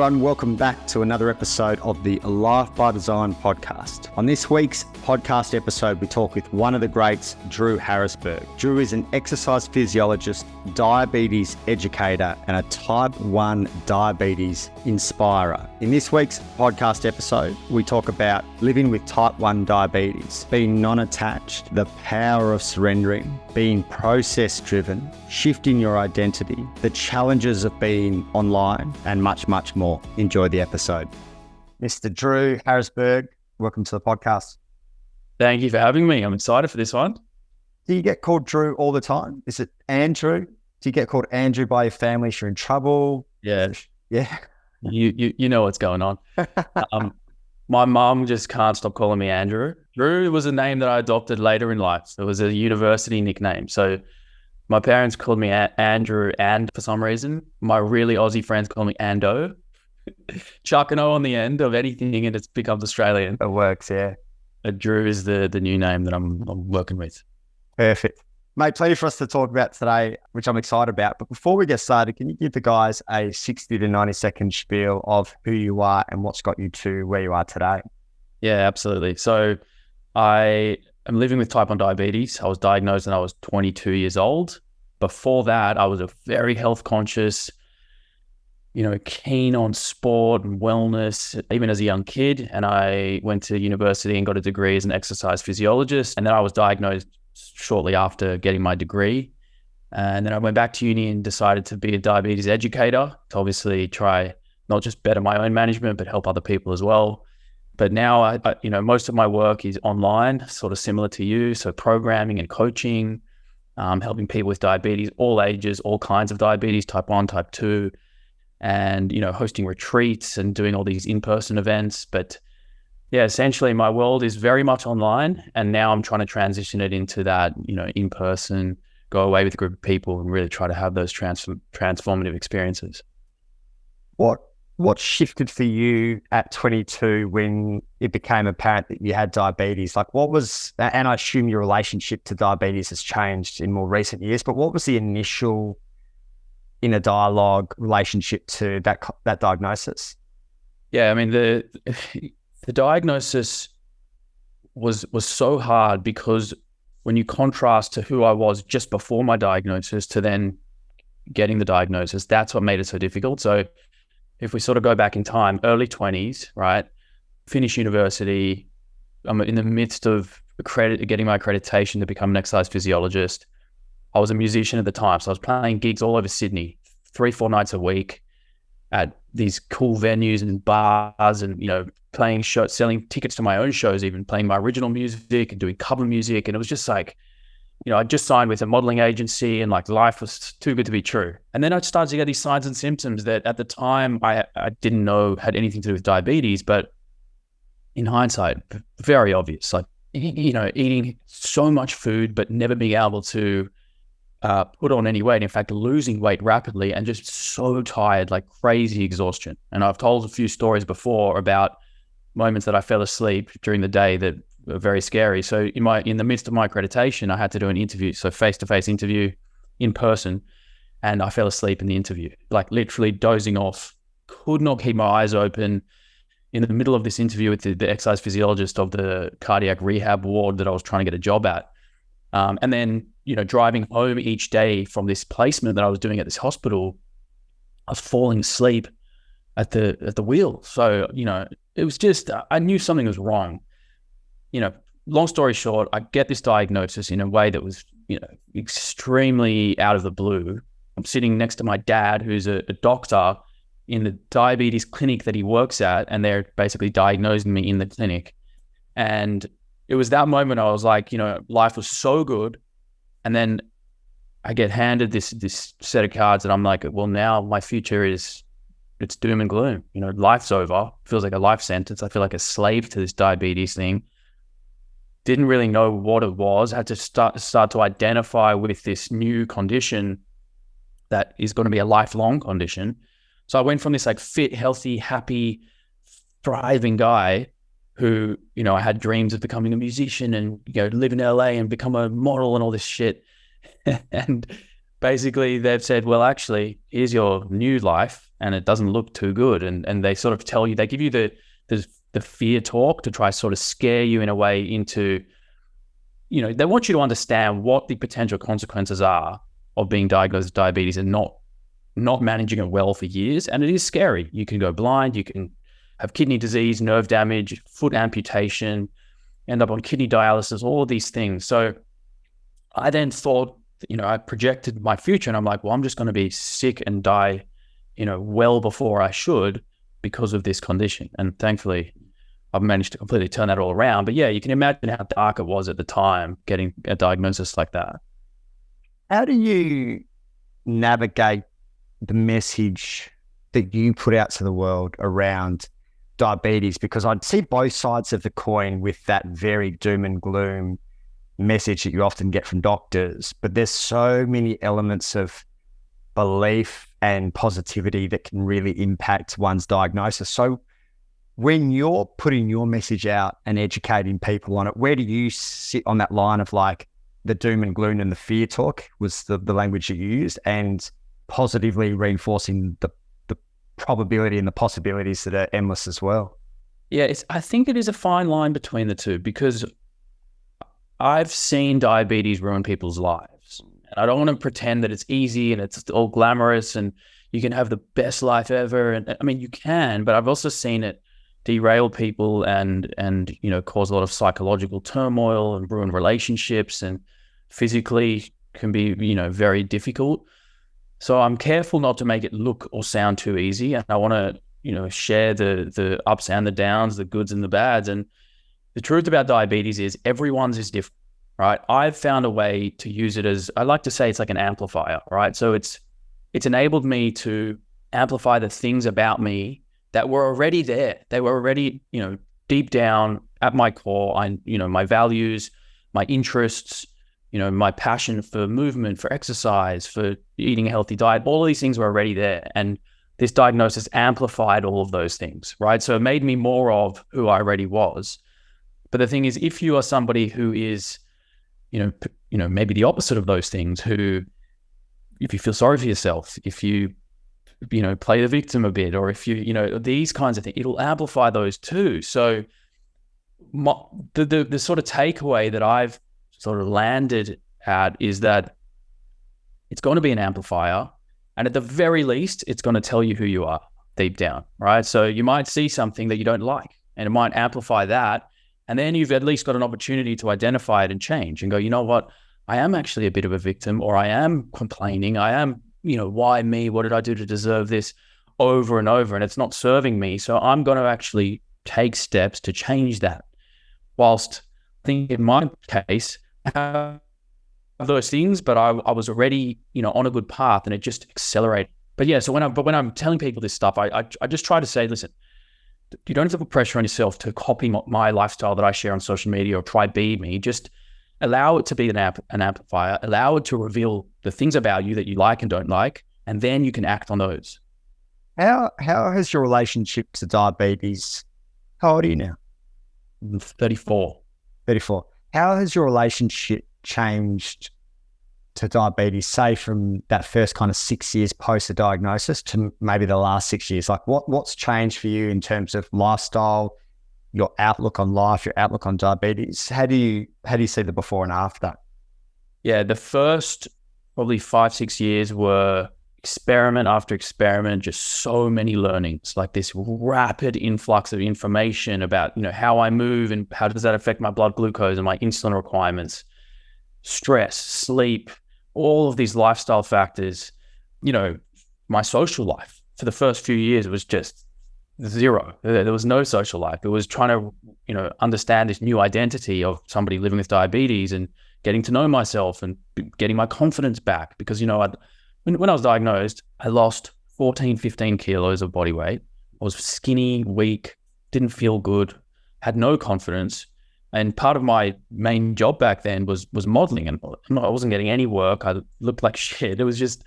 everyone. Welcome back to another episode of the Life by Design podcast. On this week's podcast episode, we talk with one of the greats, Drew Harrisberg. Drew is an exercise physiologist, diabetes educator, and a type 1 diabetes inspirer. In this week's podcast episode, we talk about living with type 1 diabetes, being non-attached, the power of surrendering, being process-driven, shifting your identity, the challenges of being online, and much more. Enjoy the episode. Mr. Drew Harrisberg, welcome to the podcast. Thank you for having me. I'm excited for this one. Do you get called Drew all the time? Is it Andrew? Do you get called Andrew by your family if you're in trouble? Yeah. Yeah. You know what's going on. My mom just can't stop calling me Andrew. Drew was a name that I adopted later in life. It was a university nickname. So my parents called me Andrew, and for some reason, my really Aussie friends call me Ando. Chuck an O on the end of anything and it becomes Australian. It works, yeah. Drew is the new name that I'm working with. Perfect. Mate, plenty for us to talk about today, which I'm excited about. But before we get started, can you give the guys a 60 to 90 second spiel of who you are and what's got you to where you are today? Yeah, absolutely. So I'm living with type 1 diabetes. I was diagnosed when I was 22 years old. Before that, I was a very health conscious, keen on sport and wellness, even as a young kid. And I went to university and got a degree as an exercise physiologist. And then I was diagnosed shortly after getting my degree. And then I went back to uni and decided to be a diabetes educator to obviously try not just better my own management, but help other people as well. But now, I most of my work is online, sort of similar to you. So programming and coaching, helping people with diabetes, all ages, all kinds of diabetes, type 1, type 2, and, hosting retreats and doing all these in-person events. But yeah, essentially my world is very much online. And now I'm trying to transition it into that, in-person, go away with a group of people and really try to have those transformative experiences. What shifted for you at 22 when it became apparent that you had diabetes? Like what was, and I assume your relationship to diabetes has changed in more recent years, but what was the initial inner dialogue relationship to that diagnosis? Yeah, I mean, the diagnosis was so hard because when you contrast to who I was just before my diagnosis to then getting the diagnosis, that's what made it so difficult. So if we sort of go back in time, early 20s, right? Finish university. I'm in the midst of getting my accreditation to become an exercise physiologist. I was a musician at the time. So I was playing gigs all over Sydney, 3-4 nights a week at these cool venues and bars and, playing shows, selling tickets to my own shows, even playing my original music and doing cover music. And it was just like, I just signed with a modeling agency and like life was too good to be true. And then I started to get these signs and symptoms that at the time I didn't know had anything to do with diabetes, but in hindsight, very obvious. Like, eating so much food, but never being able to put on any weight. In fact, losing weight rapidly and just so tired, like crazy exhaustion. And I've told a few stories before about moments that I fell asleep during the day that were very scary. So in the midst of my accreditation, I had to do an interview. So face-to-face interview in person. And I fell asleep in the interview, like literally dozing off, could not keep my eyes open in the middle of this interview with the exercise physiologist of the cardiac rehab ward that I was trying to get a job at. And then, driving home each day from this placement that I was doing at this hospital, I was falling asleep at the wheel. So, it was just, I knew something was wrong. Long story short, I get this diagnosis in a way that was, extremely out of the blue. I'm sitting next to my dad, who's a doctor in the diabetes clinic that he works at, and they're basically diagnosing me in the clinic. And it was that moment I was like, life was so good. And then I get handed this set of cards and I'm like, well, now my future it's doom and gloom. Life's over. Feels like a life sentence. I feel like a slave to this diabetes thing. Didn't really know what it was. Had to start to identify with this new condition that is going to be a lifelong condition. So I went from this like fit, healthy, happy, thriving guy who, I had dreams of becoming a musician and, live in LA and become a model and all this shit. And basically they've said, well, actually, here's your new life. and it doesn't look too good. And they sort of tell you, they give you the fear talk to try sort of scare you in a way into, they want you to understand what the potential consequences are of being diagnosed with diabetes and not managing it well for years. And it is scary. You can go blind, you can have kidney disease, nerve damage, foot amputation, end up on kidney dialysis, all of these things. So I then thought, I projected my future, and I'm like, well, I'm just going to be sick and die, well before I should because of this condition. And thankfully, I've managed to completely turn that all around. But yeah, you can imagine how dark it was at the time getting a diagnosis like that. How do you navigate the message that you put out to the world around diabetes? Because I'd see both sides of the coin with that very doom and gloom message that you often get from doctors, but there's so many elements of belief and positivity that can really impact one's diagnosis. So when you're putting your message out and educating people on it, where do you sit on that line of like the doom and gloom and the fear talk was the language you used, and positively reinforcing the probability and the possibilities that are endless as well? Yeah, I think it is a fine line between the two, because I've seen diabetes ruin people's lives. And I don't want to pretend that it's easy and it's all glamorous and you can have the best life ever. And I mean, you can, but I've also seen it derail people and cause a lot of psychological turmoil and ruin relationships, and physically can be, very difficult. So I'm careful not to make it look or sound too easy. And I want to, share the ups and the downs, the goods and the bads. And the truth about diabetes is everyone's is different, right? I've found a way to use it as, I like to say it's like an amplifier, right? So it's enabled me to amplify the things about me that were already there. They were already, deep down at my core. My values, my interests, my passion for movement, for exercise, for eating a healthy diet, all of these things were already there. And this diagnosis amplified all of those things, right? So it made me more of who I already was. But the thing is, if you are somebody who is, maybe the opposite of those things, if you feel sorry for yourself, if you, play the victim a bit, or if you, these kinds of things, it'll amplify those too. So the sort of takeaway that I've sort of landed at is that it's going to be an amplifier. And at the very least, it's going to tell you who you are deep down, right? So you might see something that you don't like, and it might amplify that. And then you've at least got an opportunity to identify it and change and go, you know what, I am actually a bit of a victim, or I am complaining. I am, why me? What did I do to deserve this, over and over? And it's not serving me. So I'm going to actually take steps to change that. Whilst I think in my case, I have those things, but I was already, on a good path, and it just accelerated. But yeah, so when I'm telling people this stuff, I just try to say, listen, you don't have to put pressure on yourself to copy my lifestyle that I share on social media or try be me. Just allow it to be an amplifier. Allow it to reveal the things about you that you like and don't like, and then you can act on those. How has your relationship to diabetes? How old are you now? I'm 34. 34. How has your relationship changed to diabetes, say from that first kind of 6 years post the diagnosis to maybe the last 6 years? Like what's changed for you in terms of lifestyle, your outlook on life, your outlook on diabetes? How do you see the before and after? Yeah, the first probably 5-6 years were experiment after experiment, just so many learnings, like this rapid influx of information about, how I move and how does that affect my blood glucose and my insulin requirements, stress, sleep, all of these lifestyle factors. My social life for the first few years was just zero. There was no social life. It was trying to, understand this new identity of somebody living with diabetes and getting to know myself and getting my confidence back. Because, when I was diagnosed, I lost 14, 15 kilos of body weight. I was skinny, weak, didn't feel good, had no confidence. And part of my main job back then was modeling, and I wasn't getting any work. I looked like shit. It was just,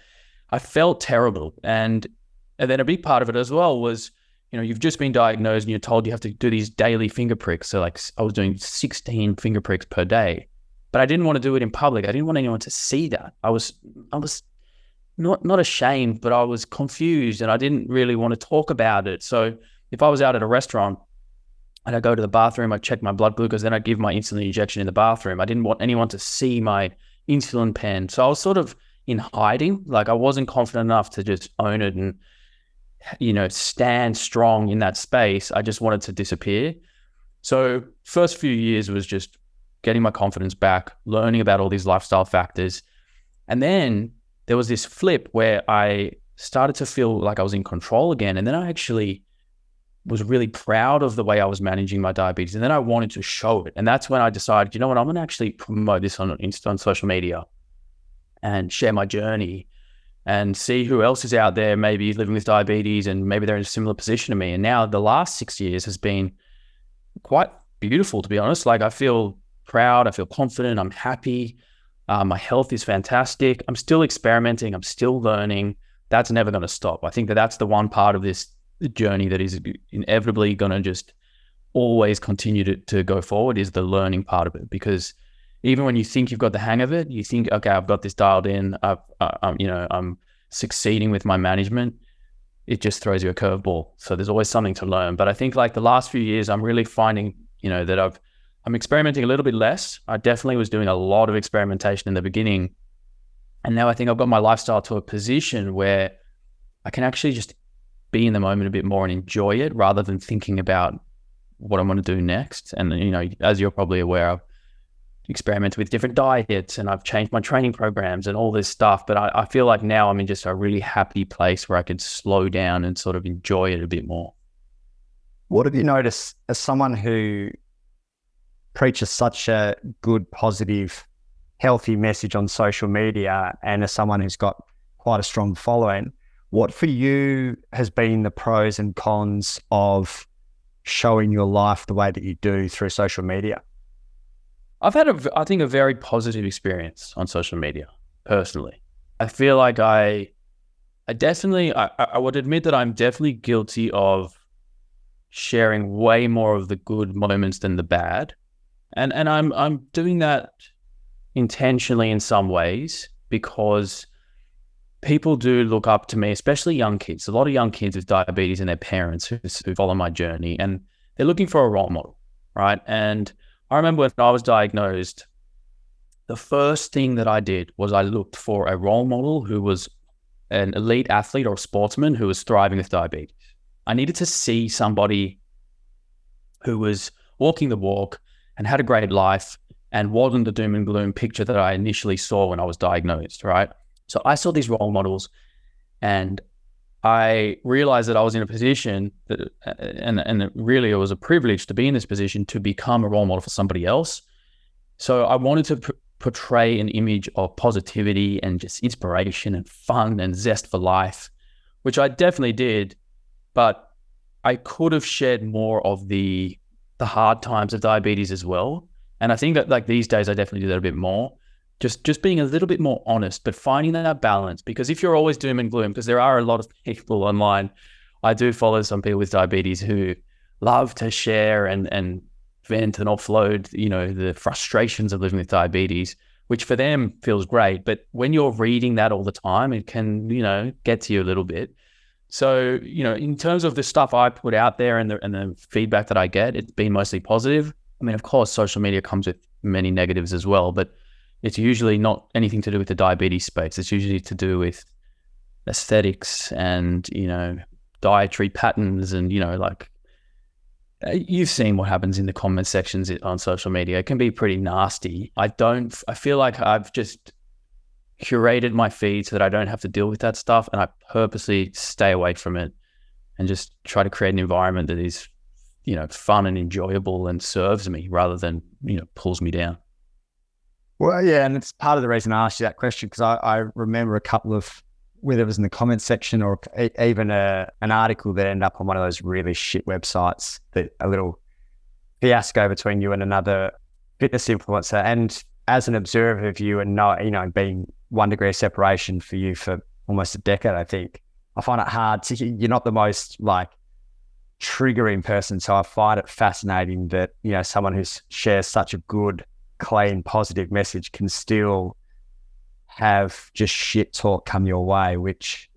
I felt terrible. And then a big part of it as well was, you've just been diagnosed and you're told you have to do these daily finger pricks. So like I was doing 16 finger pricks per day, but I didn't want to do it in public. I didn't want anyone to see that. I was not ashamed, but I was confused and I didn't really want to talk about it. So if I was out at a restaurant and I go to the bathroom, I check my blood glucose, then I give my insulin injection in the bathroom. I didn't want anyone to see my insulin pen. So I was sort of in hiding. Like I wasn't confident enough to just own it and, stand strong in that space. I just wanted to disappear. So first few years was just getting my confidence back, learning about all these lifestyle factors. And then there was this flip where I started to feel like I was in control again. And then I actually was really proud of the way I was managing my diabetes. And then I wanted to show it. And that's when I decided, you know what, I'm going to actually promote this on social media and share my journey and see who else is out there maybe living with diabetes and maybe they're in a similar position to me. And now the last 6 years has been quite beautiful, to be honest. Like I feel proud, I feel confident, I'm happy. My health is fantastic. I'm still experimenting. I'm still learning. That's never going to stop. I think that's the one part of this journey that is inevitably going to just always continue to go forward is the learning part of it. Because even when you think you've got the hang of it, you think, okay, I've got this dialed in. I'm succeeding with my management. It just throws you a curveball. So there's always something to learn. But I think like the last few years, I'm really finding, that I'm experimenting a little bit less. I definitely was doing a lot of experimentation in the beginning. And now I think I've got my lifestyle to a position where I can actually just be in the moment a bit more and enjoy it rather than thinking about what I'm going to do next. And, as you're probably aware, I've experimented with different diets and I've changed my training programs and all this stuff. But I feel like now I'm in just a really happy place where I could slow down and sort of enjoy it a bit more. What have you noticed as someone who preaches such a good, positive, healthy message on social media and as someone who's got quite a strong following, what for you has been the pros and cons of showing your life the way that you do through social media? I've had I think a very positive experience on social media personally. I feel like I would admit that I'm definitely guilty of sharing way more of the good moments than the bad. And I'm doing that intentionally in some ways because people do look up to me, especially young kids. A lot of young kids with diabetes and their parents who follow my journey, and they're looking for a role model, right? And I remember when I was diagnosed, the first thing that I did was I looked for a role model who was an elite athlete or a sportsman who was thriving with diabetes. I needed to see somebody who was walking the walk and had a great life and wasn't the doom and gloom picture that I initially saw when I was diagnosed, right? So I saw these role models and I realized that I was in a position that, and really it was a privilege to be in this position to become a role model for somebody else. So I wanted to portray an image of positivity and just inspiration and fun and zest for life, which I definitely did, but I could have shared more of the hard times of diabetes as well. And I think that like these days, I definitely do that a bit more. Just being a little bit more honest, but finding that balance. Because if you're always doom and gloom, because there are a lot of people online, I do follow some people with diabetes who love to share and vent and offload, the frustrations of living with diabetes, which for them feels great. But when you're reading that all the time, it can, get to you a little bit. So, in terms of the stuff I put out there and the feedback that I get, it's been mostly positive. I mean, of course, social media comes with many negatives as well, but it's usually not anything to do with the diabetes space. It's usually to do with aesthetics and, dietary patterns and, you've seen what happens in the comment sections on social media. It can be pretty nasty. I feel like I've just curated my feed so that I don't have to deal with that stuff, and I purposely stay away from it and just try to create an environment that is, fun and enjoyable and serves me rather than, pulls me down. Well, yeah, and it's part of the reason I asked you that question because I remember a couple of, whether it was in the comment section or even an article that ended up on one of those really shit websites, that a little fiasco between you and another fitness influencer. And as an observer of you and being 1 degree of separation for you for almost a decade, I think, I find it hard to, you're not the most triggering person. So I find it fascinating that, someone who shares such a good, clean, positive message can still have just shit talk come your way, which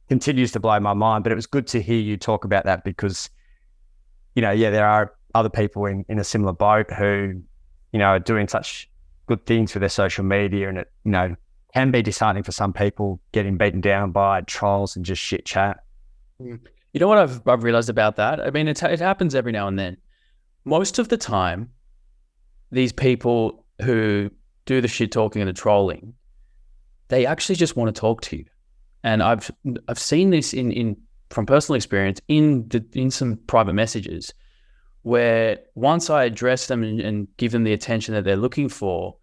continues to blow my mind. But it was good to hear you talk about that because, there are other people in a similar boat who, are doing such good things with their social media, and it, can be disheartening for some people getting beaten down by trolls and just shit chat. You know what I've realized about that? I mean, it happens every now and then. Most of the time, these people who do the shit talking and the trolling, they actually just want to talk to you. And I've seen this from personal experience in some private messages, where once I address them and give them the attention that they're looking for,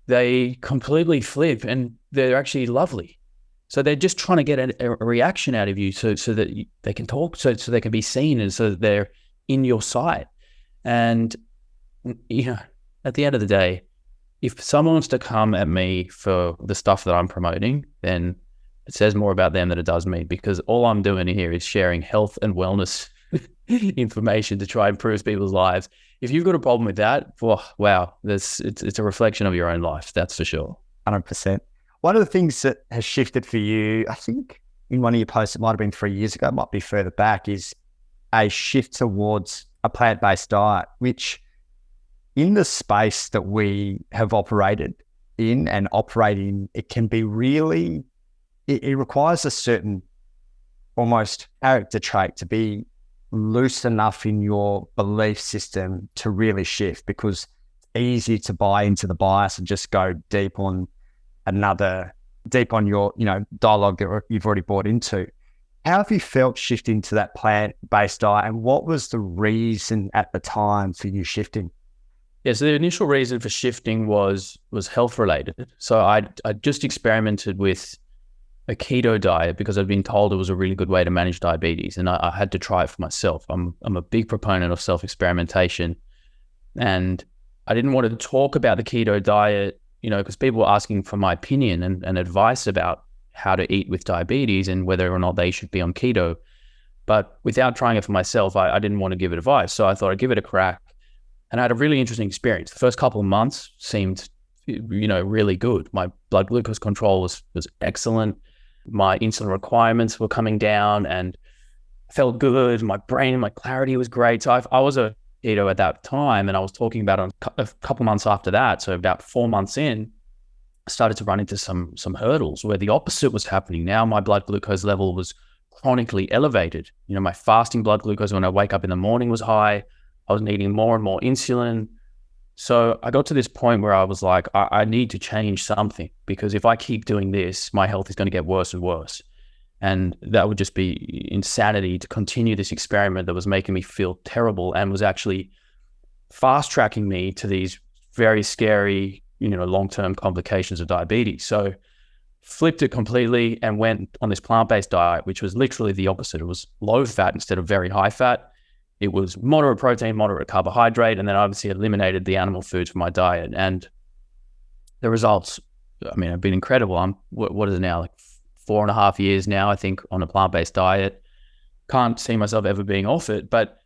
they completely flip and they're actually lovely. So they're just trying to get a reaction out of you so that they can talk, so they can be seen, and so that they're in your sight. And, at the end of the day, if someone wants to come at me for the stuff that I'm promoting, then it says more about them than it does me, because all I'm doing here is sharing health and wellness information to try and improve people's lives. If you've got a problem with that, wow, it's a reflection of your own life, that's for sure. 100%. One of the things that has shifted for you, I think in one of your posts, it might have been 3 years ago, it might be further back, is a shift towards a plant-based diet, which in the space that we have operated in and operate in, it can be really, it requires a certain almost character trait to be loose enough in your belief system to really shift, because it's easy to buy into the bias and just go deep on your, dialogue that you've already bought into. How have you felt shifting to that plant-based diet, and what was the reason at the time for you shifting? Yeah, so the initial reason for shifting was health related. So I just experimented with a keto diet because I'd been told it was a really good way to manage diabetes, and I had to try it for myself. I'm a big proponent of self-experimentation, and I didn't want to talk about the keto diet, because people were asking for my opinion and advice about how to eat with diabetes and whether or not they should be on keto. But without trying it for myself, I didn't want to give it advice. So I thought I'd give it a crack. And I had a really interesting experience. The first couple of months seemed, really good. My blood glucose control was excellent. My insulin requirements were coming down and I felt good. My brain, my clarity was great. So I was a keto at that time, and I was talking about it a couple of months after that. So about 4 months in, I started to run into some hurdles where the opposite was happening. Now my blood glucose level was chronically elevated. My fasting blood glucose when I wake up in the morning was high. I was needing more and more insulin. So I got to this point where I was like, I need to change something, because if I keep doing this, my health is going to get worse and worse. And that would just be insanity to continue this experiment that was making me feel terrible and was actually fast tracking me to these very scary, long-term complications of diabetes. So flipped it completely and went on this plant-based diet, which was literally the opposite. It was low fat instead of very high fat. It was moderate protein, moderate carbohydrate, and then obviously eliminated the animal foods from my diet. And the results, have been incredible. What is it now, like 4.5 years now, I think, on a plant-based diet. Can't see myself ever being off it. But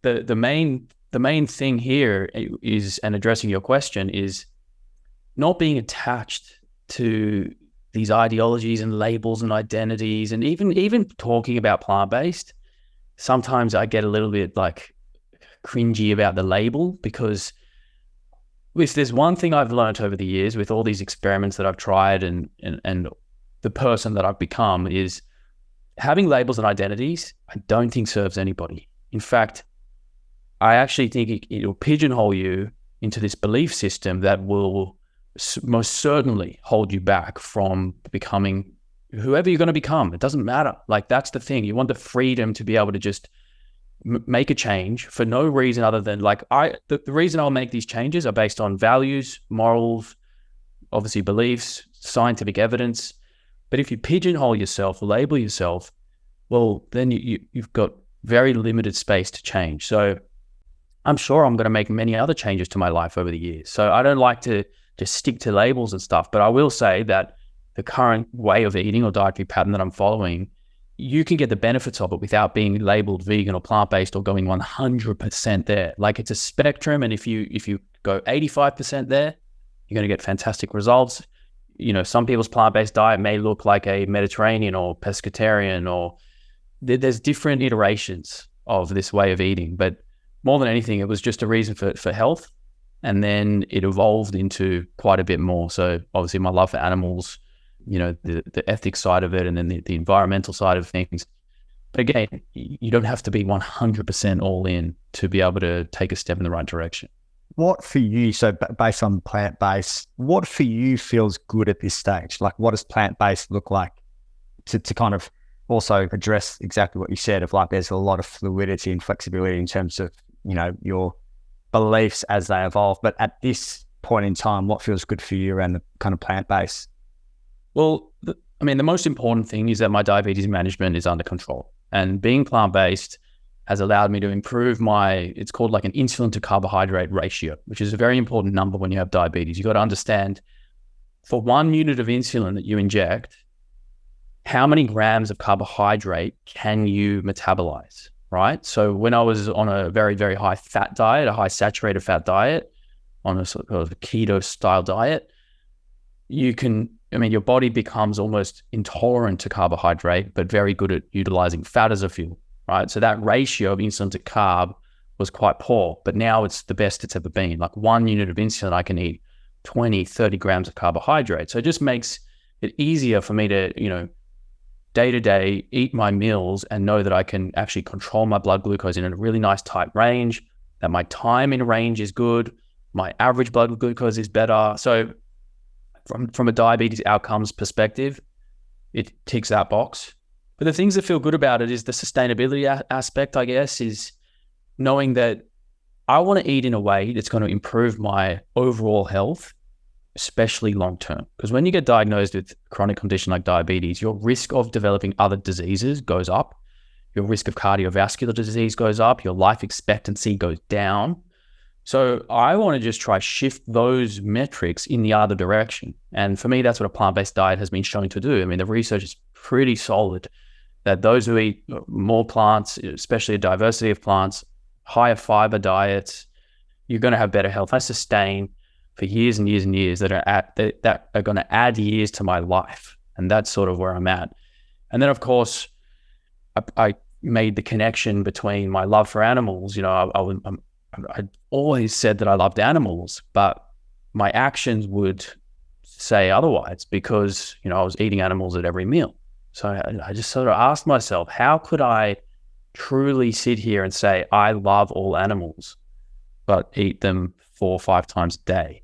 the main thing here is, and addressing your question, is not being attached to these ideologies and labels and identities. And even talking about plant-based, sometimes I get a little bit cringy about the label, because if there's one thing I've learned over the years with all these experiments that I've tried and the person that I've become, is having labels and identities, I don't think serves anybody. In fact, I actually think it will pigeonhole you into this belief system that will most certainly hold you back from becoming whoever you're going to become. It doesn't matter. That's the thing. You want the freedom to be able to just make a change for no reason other than the reason I'll make these changes are based on values, morals, obviously beliefs, scientific evidence. But if you pigeonhole yourself, label yourself, well, then you've got very limited space to change. So I'm sure I'm going to make many other changes to my life over the years. So I don't like to just stick to labels and stuff, but I will say that the current way of eating or dietary pattern that I'm following, you can get the benefits of it without being labeled vegan or plant-based or going 100% there. It's a spectrum. And if you go 85% there, you're going to get fantastic results. some people's plant-based diet may look like a Mediterranean or pescatarian, or there's different iterations of this way of eating. But more than anything, it was just a reason for health. And then it evolved into quite a bit more. So obviously my love for animals, the ethics side of it, and then the environmental side of things. But again, you don't have to be 100% all in to be able to take a step in the right direction. What for you, so based on plant-based, what for you feels good at this stage? Like, what does plant-based look like to kind of also address exactly what you said of like, there's a lot of fluidity and flexibility in terms of, your beliefs as they evolve. But at this point in time, what feels good for you around the kind of plant-based? Well, the most important thing is that my diabetes management is under control. And being plant-based has allowed me to improve it's called like an insulin to carbohydrate ratio, which is a very important number when you have diabetes. You got to understand, for 1 unit of insulin that you inject, how many grams of carbohydrate can you metabolize, right? So when I was on a very, very high fat diet, a high saturated fat diet, on a sort of keto style diet, your body becomes almost intolerant to carbohydrate, but very good at utilizing fat as a fuel, right? So that ratio of insulin to carb was quite poor, but now it's the best it's ever been. Like 1 unit of insulin, I can eat 20, 30 grams of carbohydrate. So it just makes it easier for me to, day to day, eat my meals and know that I can actually control my blood glucose in a really nice tight range, that my time in range is good, my average blood glucose is better. So from a diabetes outcomes perspective, it ticks that box. But the things that feel good about it is the sustainability aspect, I guess, is knowing that I want to eat in a way that's going to improve my overall health, especially long-term. Because when you get diagnosed with a chronic condition like diabetes, your risk of developing other diseases goes up. Your risk of cardiovascular disease goes up. Your life expectancy goes down. So I want to just try shift those metrics in the other direction. And for me, that's what a plant-based diet has been shown to do. The research is pretty solid that those who eat more plants, especially a diversity of plants, higher fiber diets, you're going to have better health. I sustain for years and years and years that are going to add years to my life. And that's sort of where I'm at. And then, of course, I made the connection between my love for animals. I always said that I loved animals, but my actions would say otherwise because, I was eating animals at every meal. So I just sort of asked myself, how could I truly sit here and say, I love all animals, but eat them 4 or 5 times a day?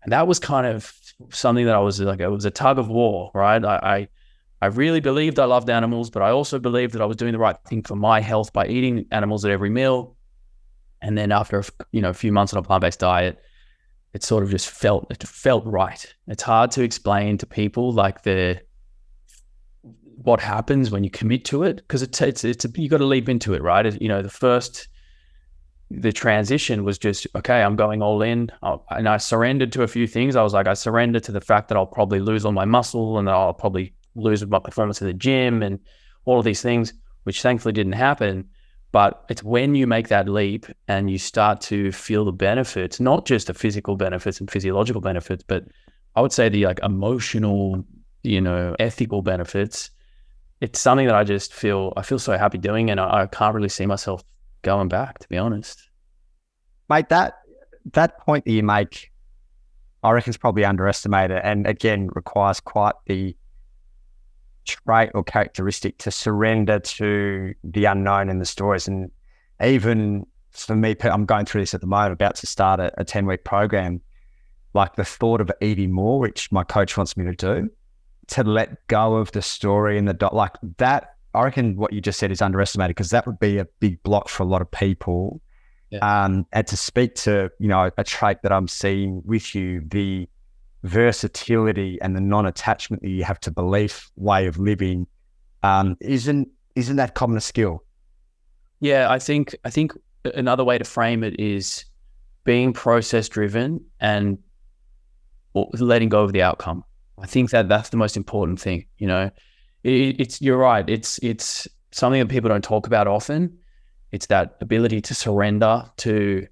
And that was kind of something that I was like, it was a tug of war, right? I really believed I loved animals, but I also believed that I was doing the right thing for my health by eating animals at every meal. And then after a few months on a plant-based diet, it sort of just felt right. It's hard to explain to people like what happens when you commit to it, because you got to leap into it, right? The transition was just, okay, I'm going all in. And I surrendered to a few things. I surrendered to the fact that I'll probably lose all my muscle and that I'll probably lose my performance in the gym and all of these things, which thankfully didn't happen. But it's when you make that leap and you start to feel the benefits, not just the physical benefits and physiological benefits, but I would say the emotional, ethical benefits. It's something that I feel so happy doing, and I can't really see myself going back, to be honest. Mate, that point that you make, I reckon is probably underestimated, and again requires quite the trait or characteristic to surrender to the unknown and the stories. And even for me, I'm going through this at the moment, about to start a 10-week program, like the thought of eating more, which my coach wants me to do, to let go of the story and like that. I reckon what you just said is underestimated, because that would be a big block for a lot of people. Yeah. And to speak to, a trait that I'm seeing with you, the versatility and the non-attachment that you have to belief way of living, isn't that common a skill? Yeah, I think another way to frame it is being process driven and letting go of the outcome. I think that's the most important thing. You're right. It's something that people don't talk about often. It's that ability to surrender, to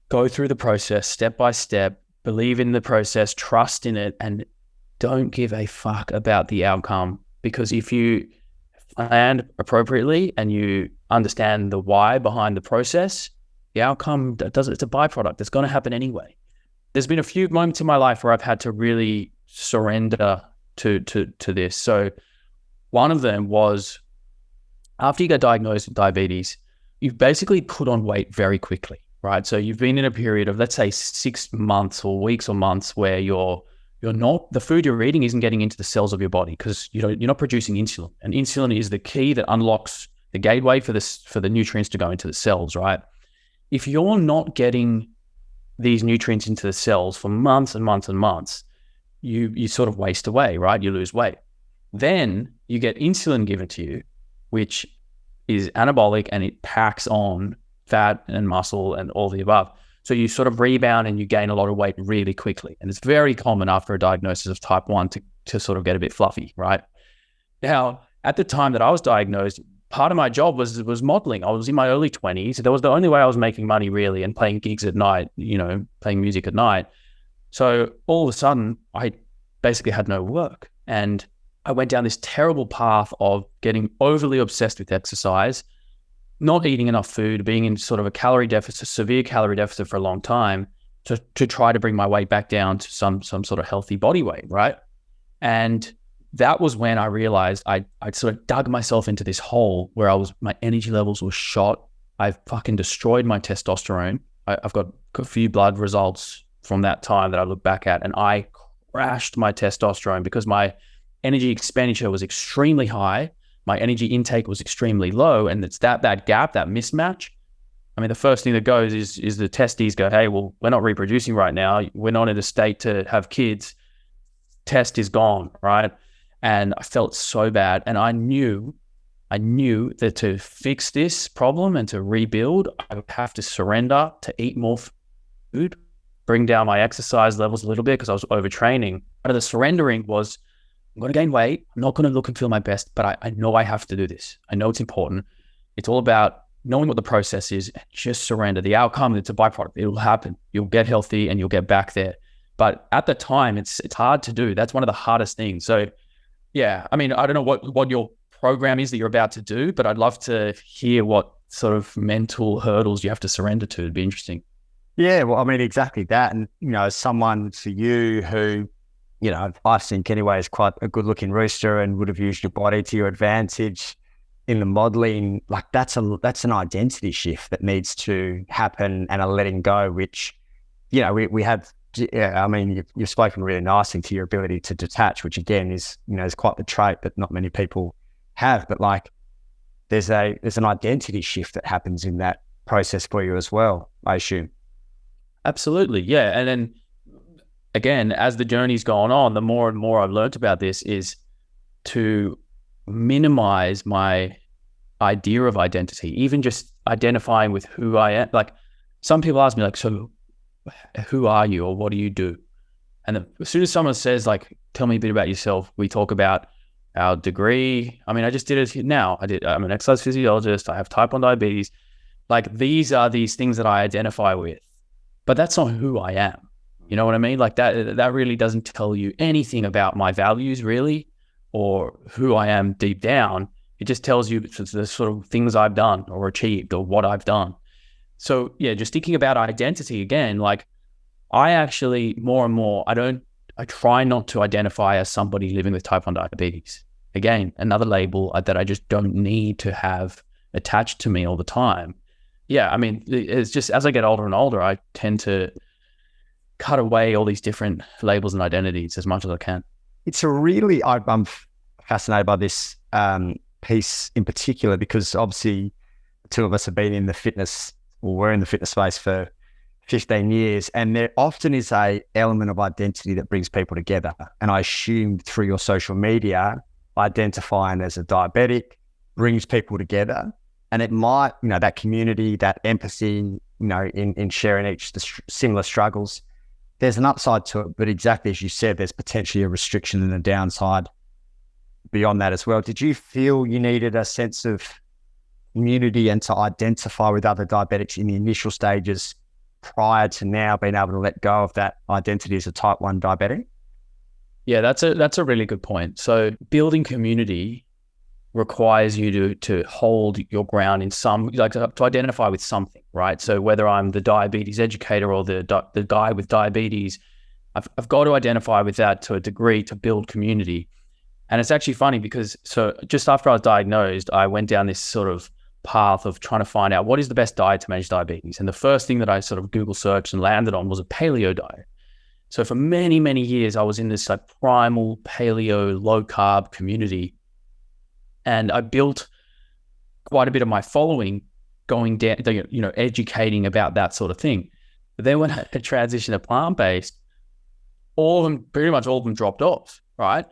go through the process step by step, believe in the process, trust in it, and don't give a fuck about the outcome, because if you plan appropriately and you understand the why behind the process, the outcome it's a byproduct. It's going to happen anyway. There's been a few moments in my life where I've had to really surrender to this. So one of them was after you get diagnosed with diabetes, you've basically put on weight very quickly, right? So you've been in a period of, let's say, 6 months or weeks or months where the food you're eating isn't getting into the cells of your body because you're not producing insulin. And insulin is the key that unlocks the gateway for the nutrients to go into the cells, right? If you're not getting these nutrients into the cells for months and months and months, you sort of waste away, right? You lose weight. Then you get insulin given to you, which is anabolic, and it packs on fat and muscle and all the above. So you sort of rebound and you gain a lot of weight really quickly. And it's very common after a diagnosis of type 1 to sort of get a bit fluffy, right? Now, at the time that I was diagnosed, part of my job was modeling. I was in my early 20s. That was the only way I was making money really, and playing gigs at night, playing music at night. So all of a sudden, I basically had no work. And I went down this terrible path of getting overly obsessed with exercise, not eating enough food, being in sort of a calorie deficit, severe calorie deficit for a long time to try to bring my weight back down to some sort of healthy body weight, right? And that was when I realized I'd sort of dug myself into this hole where my energy levels were shot. I've fucking destroyed my testosterone. I've got a few blood results from that time that I look back at, and I crashed my testosterone because my energy expenditure was extremely high. My energy intake was extremely low. And it's that gap, that mismatch. I mean, the first thing that goes is the testes go, hey, well, we're not reproducing right now. We're not in a state to have kids. Test is gone, right? And I felt so bad. And I knew that to fix this problem and to rebuild, I would have to surrender to eat more food, bring down my exercise levels a little bit because I was overtraining. Part of the surrendering was, I'm going to gain weight. I'm not going to look and feel my best, but I know I have to do this. I know it's important. It's all about knowing what the process is and just surrender. The outcome, it's a byproduct. It will happen. You'll get healthy and you'll get back there. But at the time, it's hard to do. That's one of the hardest things. So yeah, I mean, I don't know what your program is that you're about to do, but I'd love to hear what sort of mental hurdles you have to surrender to. It'd be interesting. Yeah, well, I mean, exactly that. And, as someone for you who, I think anyway is quite a good looking rooster and would have used your body to your advantage in the modeling, like that's an identity shift that needs to happen and a letting go, which, we have, I mean, you've spoken really nicely to your ability to detach, which again is quite the trait that not many people have, but like there's an identity shift that happens in that process for you as well, I assume. Absolutely. Yeah. And then again, as the journey's gone on, the more and more I've learned about this is to minimize my idea of identity, even just identifying with who I am. Like some people ask me like, so who are you or what do you do? And as soon as someone says like, tell me a bit about yourself, we talk about our degree. I mean, I just did it now. I'm an exercise physiologist. I have type 1 diabetes. Like these are these things that I identify with, but that's not who I am. You know what I mean? Like that really doesn't tell you anything about my values really, or who I am deep down. It just tells you the sort of things I've done or achieved or what I've done. So yeah, just thinking about identity again, like I actually more and more, I try not to identify as somebody living with type 1 diabetes. Again, another label that I just don't need to have attached to me all the time. Yeah, I mean, it's just as I get older and older, I tend to cut away all these different labels and identities as much as I can. It's I'm fascinated by this piece in particular because obviously the two of us have been in the fitness, or we're in the fitness space for 15 years, and there often is a element of identity that brings people together. And I assume through your social media, identifying as a diabetic brings people together. And it might, that community, that empathy, in sharing each similar struggles, there's an upside to it. But exactly as you said, there's potentially a restriction and a downside beyond that as well. Did you feel you needed a sense of community and to identify with other diabetics in the initial stages prior to now being able to let go of that identity as a type 1 diabetic? Yeah, that's a really good point. So building community requires you to hold your ground in some, like to identify with something, right? So whether I'm the diabetes educator or the guy with diabetes, I've got to identify with that to a degree to build community. And it's actually funny because so just after I was diagnosed, I went down this sort of path of trying to find out what is the best diet to manage diabetes. And the first thing that I sort of Google searched and landed on was a paleo diet. So for many, many years, I was in this like primal paleo low carb community. And I built quite a bit of my following going down, educating about that sort of thing. But then when I transitioned to plant-based, pretty much all of them dropped off, right?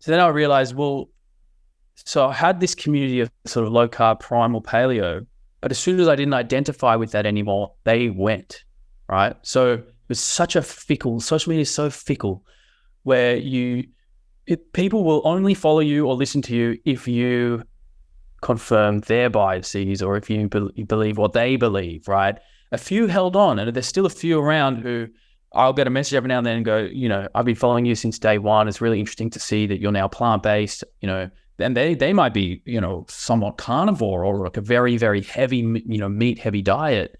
So then I realized, well, so I had this community of sort of low carb primal paleo, but as soon as I didn't identify with that anymore, they went, right? So it was social media is so fickle where people will only follow you or listen to you if you confirm their biases or if you believe what they believe, right? A few held on, and there's still a few around who I'll get a message every now and then and go, I've been following you since day one. It's really interesting to see that you're now plant-based, and they might be, somewhat carnivore or like a very, very heavy, meat heavy diet,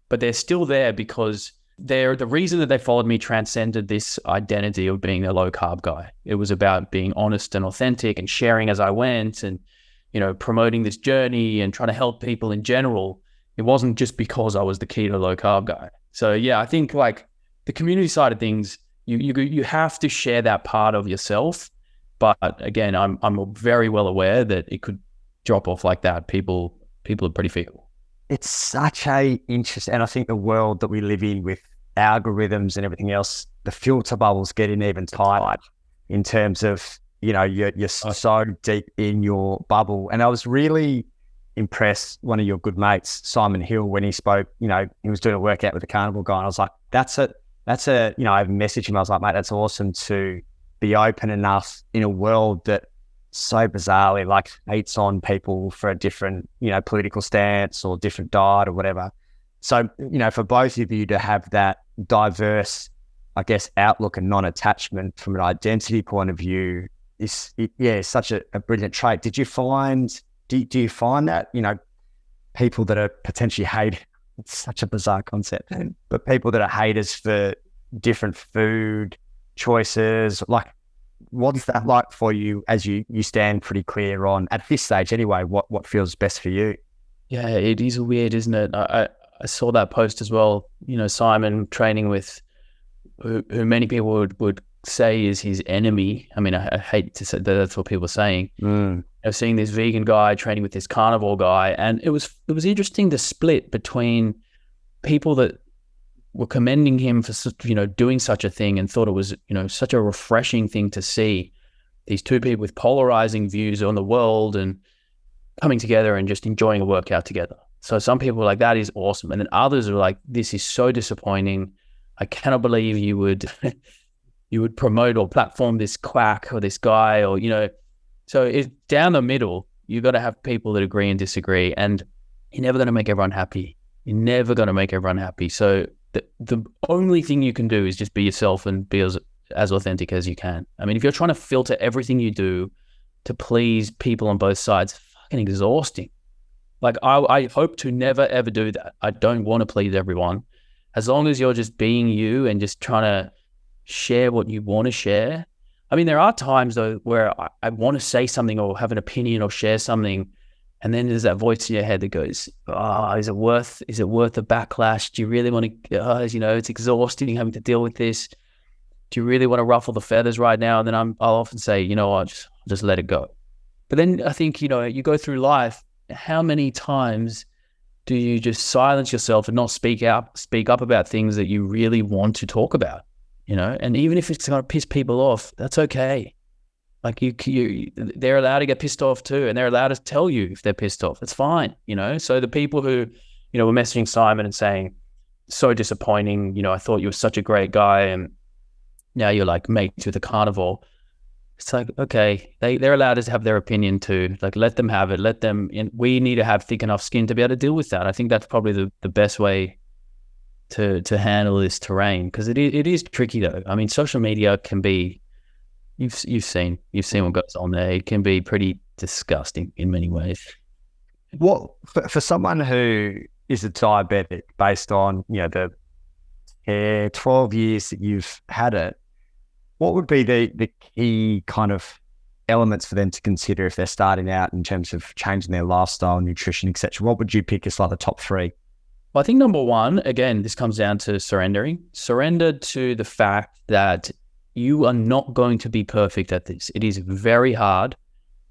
but they're still there because the reason that they followed me transcended this identity of being a low carb guy. It was about being honest and authentic and sharing as I went and, promoting this journey and trying to help people in general. It wasn't just because I was the keto low carb guy. So yeah, I think like the community side of things, you have to share that part of yourself. But again, I'm very well aware that it could drop off like that. People are pretty fickle. It's such a interesting, and I think the world that we live in with algorithms and everything else, the filter bubbles getting even tighter in terms of, you're so deep in your bubble. And I was really impressed, one of your good mates, Simon Hill, when he spoke, he was doing a workout with a carnivore guy. And I was like, I messaged him. I was like, mate, that's awesome to be open enough in a world that so bizarrely like hates on people for a different, political stance or different diet or whatever. So, for both of you to have that diverse, I guess, outlook and non-attachment from an identity point of view is such a brilliant trait. Do you find that, people that are potentially it's such a bizarre concept, but people that are haters for different food choices, like what's that like for you as you stand pretty clear on, at this stage anyway, what feels best for you? Yeah, it is weird, isn't it? I saw that post as well, Simon training with who many people would say is his enemy. I mean, I hate to say that that's what people are saying. I've seen this vegan guy training with this carnivore guy, and it was interesting the split between people that were commending him for, doing such a thing and thought it was, such a refreshing thing to see these two people with polarizing views on the world and coming together and just enjoying a workout together. So some people were like, that is awesome. And then others are like, this is so disappointing. I cannot believe you would promote or platform this quack or this guy or, so it's down the middle. You've got to have people that agree and disagree, and you're never going to make everyone happy. You're never going to make everyone happy. So the only thing you can do is just be yourself and be as authentic as you can. I mean, if you're trying to filter everything you do to please people on both sides, it's fucking exhausting. Like I hope to never, ever do that. I don't want to please everyone. As long as you're just being you and just trying to share what you want to share. I mean, there are times though where I want to say something or have an opinion or share something, and then there's that voice in your head that goes, is it worth the backlash? Do you really want to, it's exhausting having to deal with this. Do you really want to ruffle the feathers right now? And then I'll often say, I'll just let it go. But then I think, you go through life, how many times do you just silence yourself and not speak up about things that you really want to talk about, and even if it's going to piss people off, that's okay. Like they're allowed to get pissed off too, and they're allowed to tell you if they're pissed off. It's fine, So the people who, were messaging Simon and saying, so disappointing, I thought you were such a great guy, and now you're like mates with a carnivore. It's like, okay, they're allowed to have their opinion too. Like, let them have it. Let them. We need to have thick enough skin to be able to deal with that. I think that's probably the best way to handle this terrain, because it is tricky though. I mean, social media can be You've seen what goes on there. It can be pretty disgusting in many ways. What for someone who is a diabetic, based on the 12 years that you've had it, what would be the key kind of elements for them to consider if they're starting out in terms of changing their lifestyle, nutrition, etc.? What would you pick as like the top three? Well, I think number one, again, this comes down to surrendering. Surrender to the fact that you are not going to be perfect at this. It is very hard.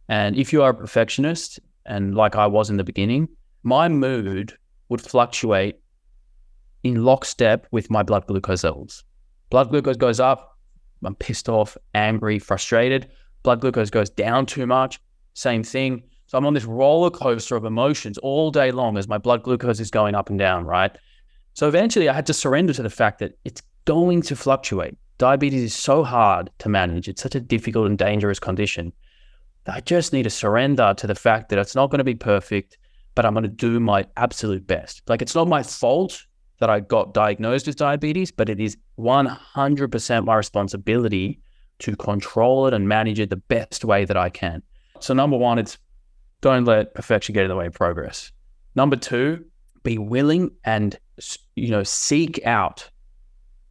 And if you are a perfectionist, and like I was in the beginning, my mood would fluctuate in lockstep with my blood glucose levels. Blood glucose goes up, I'm pissed off, angry, frustrated. Blood glucose goes down too much, same thing. So I'm on this roller coaster of emotions all day long as my blood glucose is going up and down, right? So eventually I had to surrender to the fact that it's going to fluctuate. Diabetes is so hard to manage. It's such a difficult and dangerous condition. I just need to surrender to the fact that it's not going to be perfect, but I'm going to do my absolute best. Like, it's not my fault that I got diagnosed with diabetes, but it is 100% my responsibility to control it and manage it the best way that I can. So number one, it's don't let perfection get in the way of progress. Number two, be willing and, seek out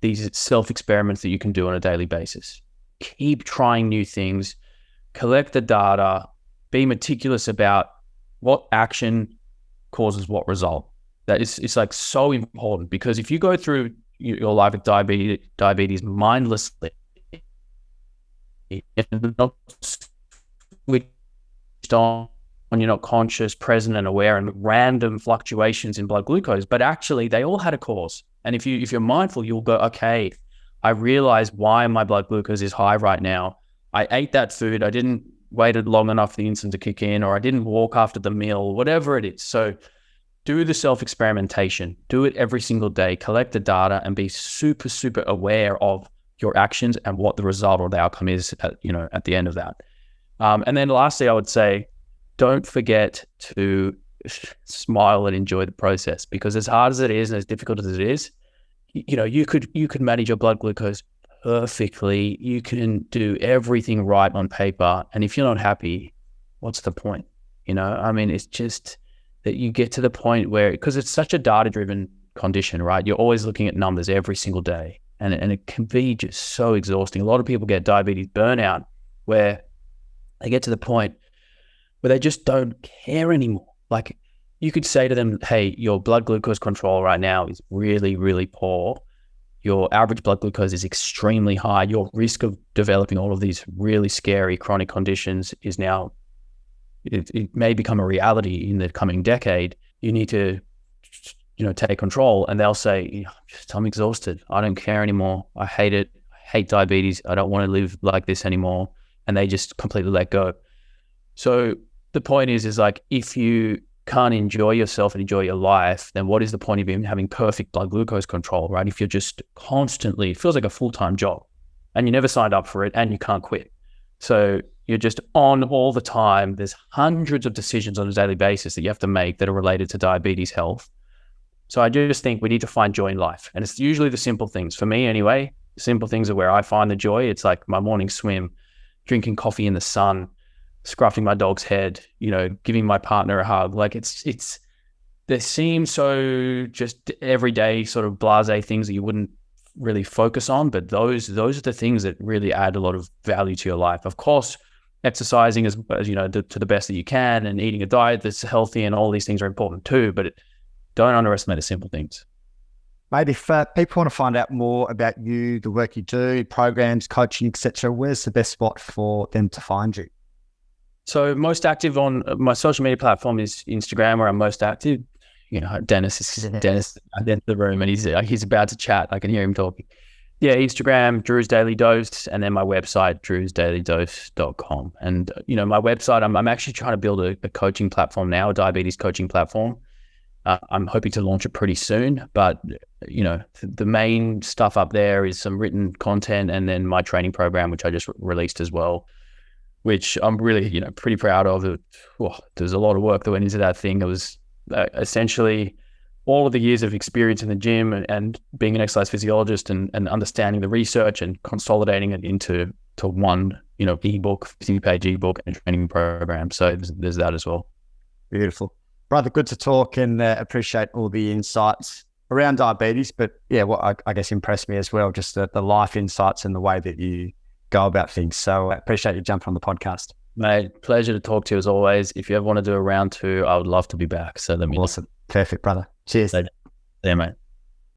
these self-experiments that you can do on a daily basis. Keep trying new things, collect the data, be meticulous about what action causes what result. It's like so important, because if you go through your life with diabetes mindlessly, and not switched on, you're not conscious, present, and aware, and random fluctuations in blood glucose, but actually they all had a cause. And if you're mindful, you'll go, okay, I realize why my blood glucose is high right now. I ate that food, I didn't wait long enough for the insulin to kick in, or I didn't walk after the meal, whatever it is. So do the self-experimentation, do it every single day, collect the data, and be super, super aware of your actions and what the result or the outcome is at the end of that. And then lastly, I would say, don't forget to smile and enjoy the process, because as hard as it is and as difficult as it is, you could manage your blood glucose perfectly. You can do everything right on paper. And if you're not happy, what's the point? It's just that you get to the point where, because it's such a data-driven condition, right? You're always looking at numbers every single day. And it can be just so exhausting. A lot of people get diabetes burnout, where they get to the point where they just don't care anymore. Like, you could say to them, hey, your blood glucose control right now is really, really poor. Your average blood glucose is extremely high. Your risk of developing all of these really scary chronic conditions is now, it may become a reality in the coming decade. You need to, take control. And they'll say, I'm exhausted. I don't care anymore. I hate it. I hate diabetes. I don't want to live like this anymore. And they just completely let go. So the point is like, if you can't enjoy yourself and enjoy your life, then what is the point of even having perfect blood glucose control, right? If you're just constantly, it feels like a full-time job, and you never signed up for it, and you can't quit. So you're just on all the time. There's hundreds of decisions on a daily basis that you have to make that are related to diabetes health. So I just think we need to find joy in life. And it's usually the simple things. For me anyway, the simple things are where I find the joy. It's like my morning swim, drinking coffee in the sun, scruffing my dog's head, giving my partner a hug. Like they seem so just everyday sort of blasé things that you wouldn't really focus on, but those are the things that really add a lot of value to your life. Of course, exercising as to the best that you can, and eating a diet that's healthy, and all these things are important too, but don't underestimate the simple things. Maybe if people want to find out more about you, the work you do, programs, coaching, etc., where's the best spot for them to find you? So most active on my social media platform is Instagram, where I'm most active. Dennis is at the end of the room, and he's about to chat. I can hear him talking. Yeah, Instagram, Drew's Daily Dose, and then my website, drewsdailydose.com. And, my website, I'm actually trying to build a coaching platform now, a diabetes coaching platform. I'm hoping to launch it pretty soon, but, the main stuff up there is some written content, and then my training program, which I just released as well, which I'm really, pretty proud of. There's a lot of work that went into that thing. It was essentially all of the years of experience in the gym and being an exercise physiologist and understanding the research and consolidating it into one, ebook, 50-page ebook and training program. So there's that as well. Beautiful. Brother, good to talk, and appreciate all the insights around diabetes. But yeah, what I guess impressed me as well, just the life insights and the way that you go about things. So I appreciate you jumping on the podcast. Mate, pleasure to talk to you as always. If you ever want to do a round 2, I would love to be back. So let me know. Awesome. Perfect, brother. Cheers. Yeah, mate.